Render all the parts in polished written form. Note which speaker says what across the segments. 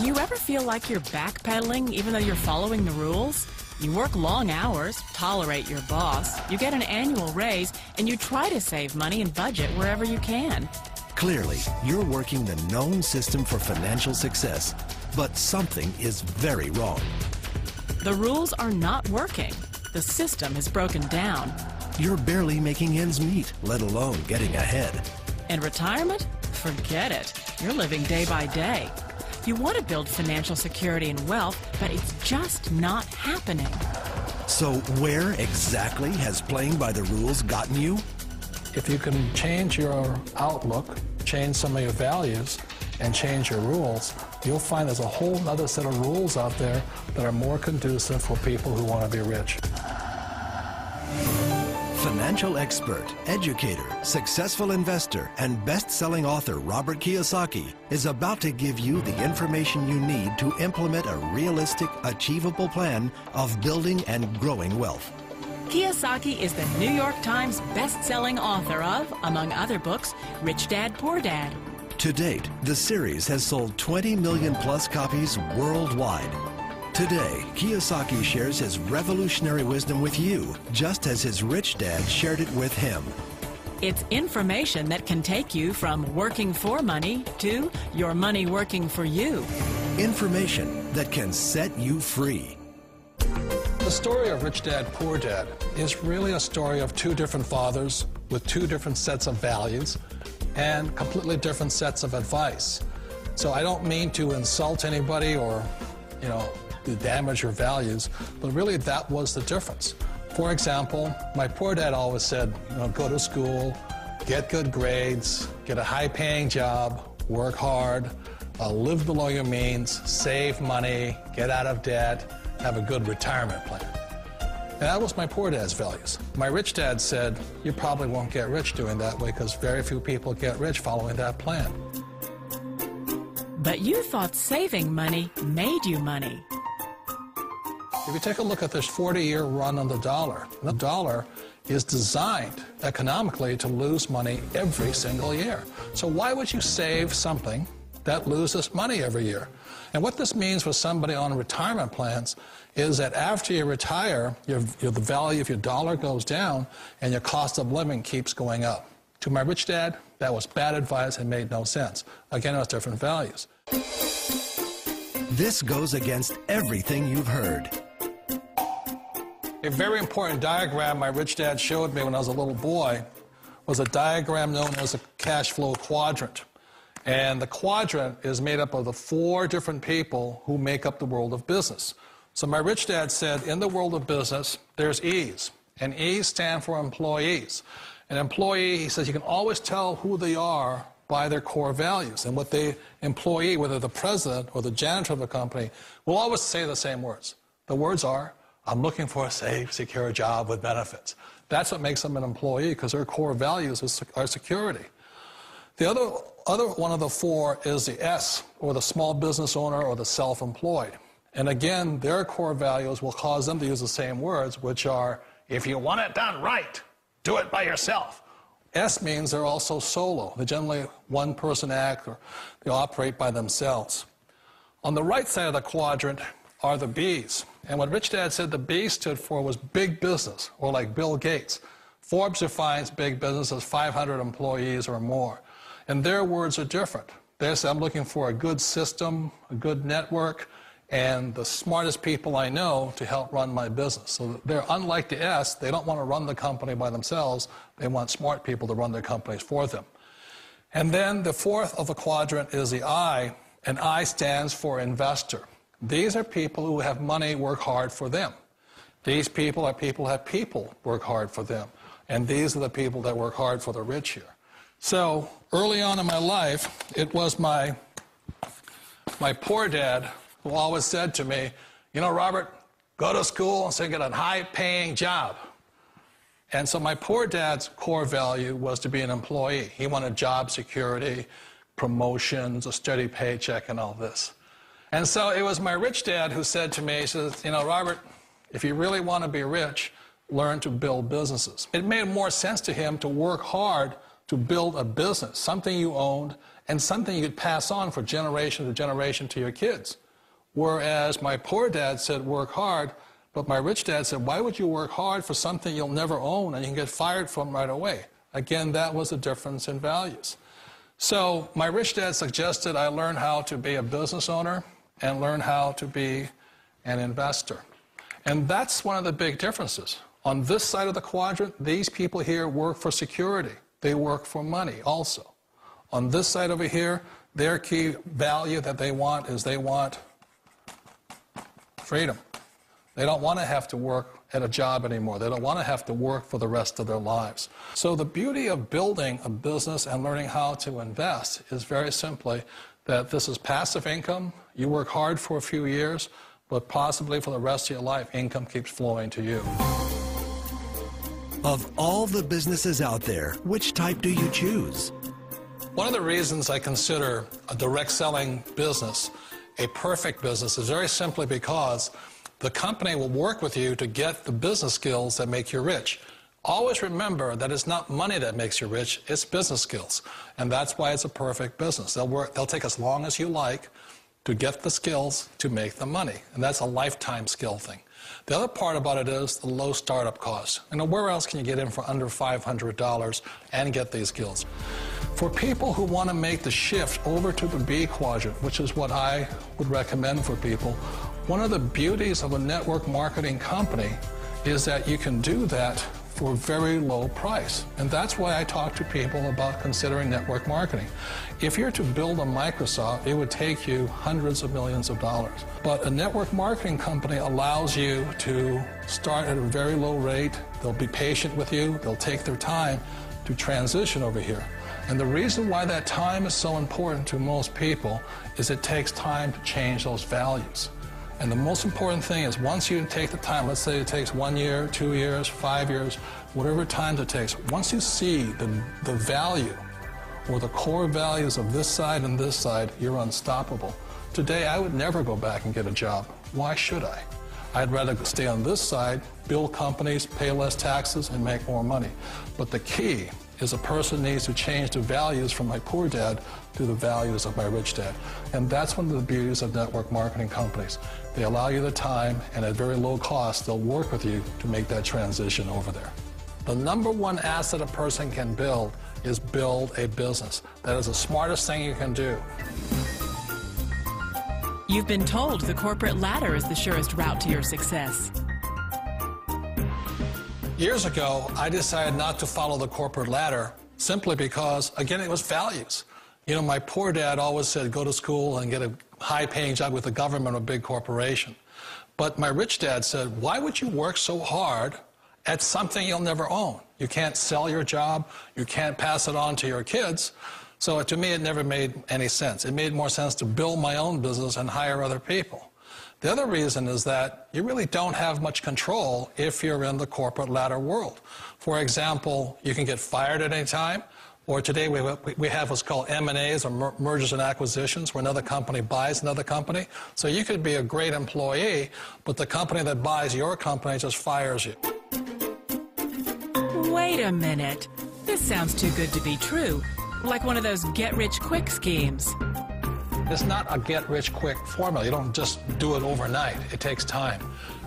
Speaker 1: Do you ever feel like you're backpedaling even though you're following the rules? You work long hours, tolerate your boss, you get an annual raise, and you try to save money and budget wherever you can.
Speaker 2: Clearly, you're working the known system for financial success, but something is very wrong.
Speaker 1: The rules are not working. The system is broken down.
Speaker 2: You're barely making ends meet, let alone getting ahead.
Speaker 1: And retirement? Forget it. You're living day by day. You want to build financial security and wealth, but it's just not happening.
Speaker 2: So where exactly has playing by the rules gotten you?
Speaker 3: If you can change your outlook, change some of your values, and change your rules, you'll find there's a whole other set of rules out there that are more conducive for people who want to be rich.
Speaker 2: Financial expert, educator, successful investor, and best-selling author Robert Kiyosaki is about to give you the information you need to implement a realistic, achievable plan of building and growing wealth.
Speaker 1: Kiyosaki is the New York Times best-selling author of, among other books, Rich Dad, Poor Dad.
Speaker 2: To date, the series has sold 20 million plus copies worldwide. Today, Kiyosaki shares his revolutionary wisdom with you, just as his rich dad shared it with him.
Speaker 1: It's information that can take you from working for money to your money working for you.
Speaker 2: Information that can set you free.
Speaker 3: The story of Rich Dad, Poor Dad is really a story of two different fathers with two different sets of values and completely different sets of advice. So I don't mean to insult anybody or, to damage your values, but really that was the difference. For example, my poor dad always said, go to school, get good grades, get a high-paying job, work hard, live below your means, save money, get out of debt, have a good retirement plan. And that was my poor dad's values. My rich dad said, you probably won't get rich doing that way because very few people get rich following that plan.
Speaker 1: But you thought saving money made you money.
Speaker 3: If you take a look at this 40-year run on the dollar is designed economically to lose money every single year. So why would you save something that loses money every year? And what this means for somebody on retirement plans is that after you retire, the value of your dollar goes down and your cost of living keeps going up. To my rich dad, that was bad advice and made no sense. Again, it was different values.
Speaker 2: This goes against everything you've heard.
Speaker 3: A very important diagram my rich dad showed me when I was a little boy was a diagram known as a cash flow quadrant. And the quadrant is made up of the 4 different people who make up the world of business. So my rich dad said, in the world of business, there's E's. And E's stand for employees. An employee, he says, you can always tell who they are by their core values. And what the employee, whether the president or the janitor of a company, will always say the same words. The words are, I'm looking for a safe, secure job with benefits. That's what makes them an employee, because their core values are security. The other one of the 4 is the S, or the small business owner or the self-employed. And again, their core values will cause them to use the same words, which are, if you want it done right, do it by yourself. S means they're also solo. They're generally one-person act, or they operate by themselves. On the right side of the quadrant are the B's. And what Rich Dad said the B stood for was big business, or like Bill Gates. Forbes defines big business as 500 employees or more. And their words are different. They say, I'm looking for a good system, a good network, and the smartest people I know to help run my business. So they're unlike the S. They don't want to run the company by themselves. They want smart people to run their companies for them. And then the 4th of the quadrant is the I, and I stands for investor. These are people who have money work hard for them. These people are people who have people work hard for them. And these are the people that work hard for the rich here. So early on in my life, it was my poor dad who always said to me, Robert, go to school and so get a high-paying job. And so my poor dad's core value was to be an employee. He wanted job security, promotions, a steady paycheck, and all this. And so it was my rich dad who said to me, he says, Robert, if you really want to be rich, learn to build businesses. It made more sense to him to work hard to build a business, something you owned, and something you could pass on for generation to generation to your kids. Whereas my poor dad said, work hard, but my rich dad said, why would you work hard for something you'll never own and you can get fired from right away? Again, that was a difference in values. So my rich dad suggested I learn how to be a business owner and learn how to be an investor. And that's one of the big differences. On this side of the quadrant, these people here work for security. They work for money also. On this side over here, their key value that they want is they want freedom. They don't want to have to work at a job anymore. They don't want to have to work for the rest of their lives. So the beauty of building a business and learning how to invest is very simply that this is passive income. You work hard for a few years, but possibly for the rest of your life, income keeps flowing to you.
Speaker 2: Of all the businesses out there, which type do you choose?
Speaker 3: One of the reasons I consider a direct selling business a perfect business is very simply because the company will work with you to get the business skills that make you rich. Always remember that it's not money that makes you rich, it's business skills. And that's why it's a perfect business. They'll take as long as you like to get the skills to make the money. And that's a lifetime skill thing. The other part about it is the low startup cost. Where else can you get in for under $500 and get these skills? For people who want to make the shift over to the B quadrant, which is what I would recommend for people, one of the beauties of a network marketing company is that you can do that for a very low price. And that's why I talk to people about considering network marketing. If you're to build a Microsoft, it would take you hundreds of millions of dollars. But a network marketing company allows you to start at a very low rate. They'll be patient with you. They'll take their time to transition over here. And the reason why that time is so important to most people is it takes time to change those values. And the most important thing is once you take the time, let's say it takes 1 year, 2 years, 5 years, whatever time it takes, once you see the value or the core values of this side and this side, you're unstoppable. Today, I would never go back and get a job. Why should I? I'd rather stay on this side, build companies, pay less taxes, and make more money. But the key is a person needs to change the values from my poor dad to the values of my rich dad. And that's one of the beauties of network marketing companies. They allow you the time, and at very low cost, they'll work with you to make that transition over there. The number one asset a person can build is build a business. That is the smartest thing you can do.
Speaker 1: You've been told the corporate ladder is the surest route to your success.
Speaker 3: Years ago, I decided not to follow the corporate ladder simply because, again, it was values. My poor dad always said, go to school and get a high-paying job with the government or a big corporation. But my rich dad said, why would you work so hard at something you'll never own? You can't sell your job. You can't pass it on to your kids. So to me, it never made any sense. It made more sense to build my own business and hire other people. The other reason is that you really don't have much control if you're in the corporate ladder world. For example, you can get fired at any time, or today we have what's called M&As, or mergers and acquisitions, where another company buys another company. So you could be a great employee, but the company that buys your company just fires you.
Speaker 1: Wait a minute. This sounds too good to be true. Like one of those get-rich-quick schemes.
Speaker 3: It's not a get-rich-quick formula. You don't just do it overnight. It takes time.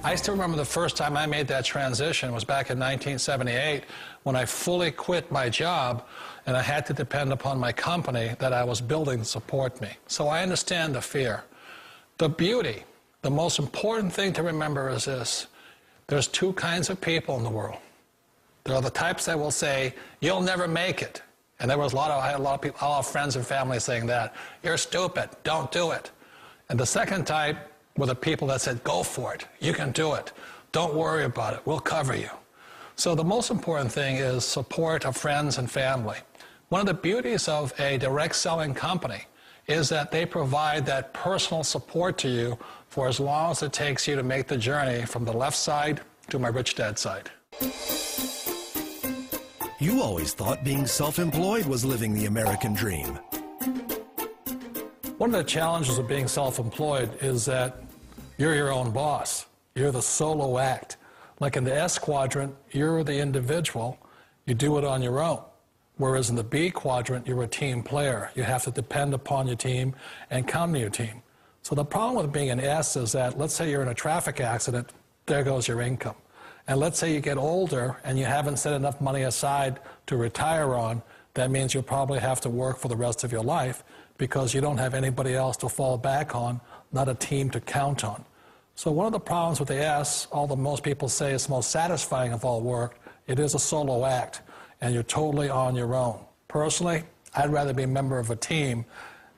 Speaker 3: I still remember the first time I made that transition was back in 1978 when I fully quit my job and I had to depend upon my company that I was building to support me. So I understand the fear. The beauty, the most important thing to remember is this. There's two kinds of people in the world. There are the types that will say, you'll never make it. And there was I had a lot of people, a lot of friends and family saying that. You're stupid. Don't do it. And the second type were the people that said, go for it. You can do it. Don't worry about it. We'll cover you. So the most important thing is support of friends and family. One of the beauties of a direct selling company is that they provide that personal support to you for as long as it takes you to make the journey from the left side to my rich dad side.
Speaker 2: You always thought being self-employed was living the American dream.
Speaker 3: One of the challenges of being self-employed is that you're your own boss. You're the solo act. Like in the S quadrant, you're the individual. You do it on your own. Whereas in the B quadrant, you're a team player. You have to depend upon your team and count on your team. So the problem with being an S is that, let's say you're in a traffic accident, there goes your income. And let's say you get older and you haven't set enough money aside to retire on, that means you'll probably have to work for the rest of your life because you don't have anybody else to fall back on, not a team to count on. So one of the problems with the S, although most people say it's the most satisfying of all work, it is a solo act, and you're totally on your own. Personally, I'd rather be a member of a team.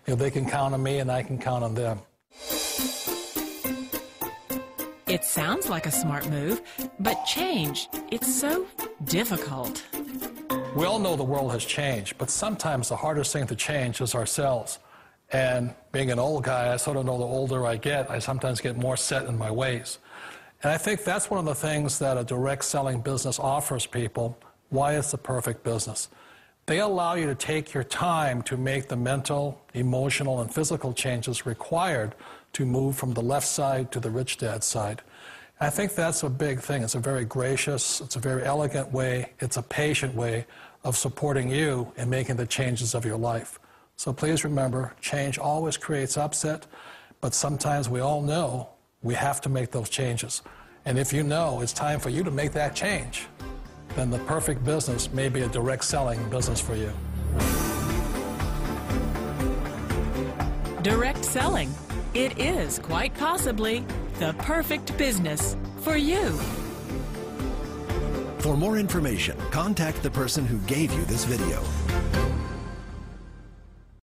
Speaker 3: They can count on me and I can count on them.
Speaker 1: It sounds like a smart move, but change, it's so difficult.
Speaker 3: We all know the world has changed, but sometimes the hardest thing to change is ourselves. And being an old guy, I sort of know the older I get, I sometimes get more set in my ways. And I think that's one of the things that a direct selling business offers people, why it's the perfect business. They allow you to take your time to make the mental, emotional, and physical changes required to move from the left side to the rich dad side. I think that's a big thing. It's a very gracious, it's a very elegant way, it's a patient way of supporting you in making the changes of your life. So please remember, change always creates upset, but sometimes we all know we have to make those changes. And if you know it's time for you to make that change, then the perfect business may be a direct selling business for you.
Speaker 1: Direct selling. It is quite possibly the perfect business for you.
Speaker 2: For more information, contact the person who gave you this video.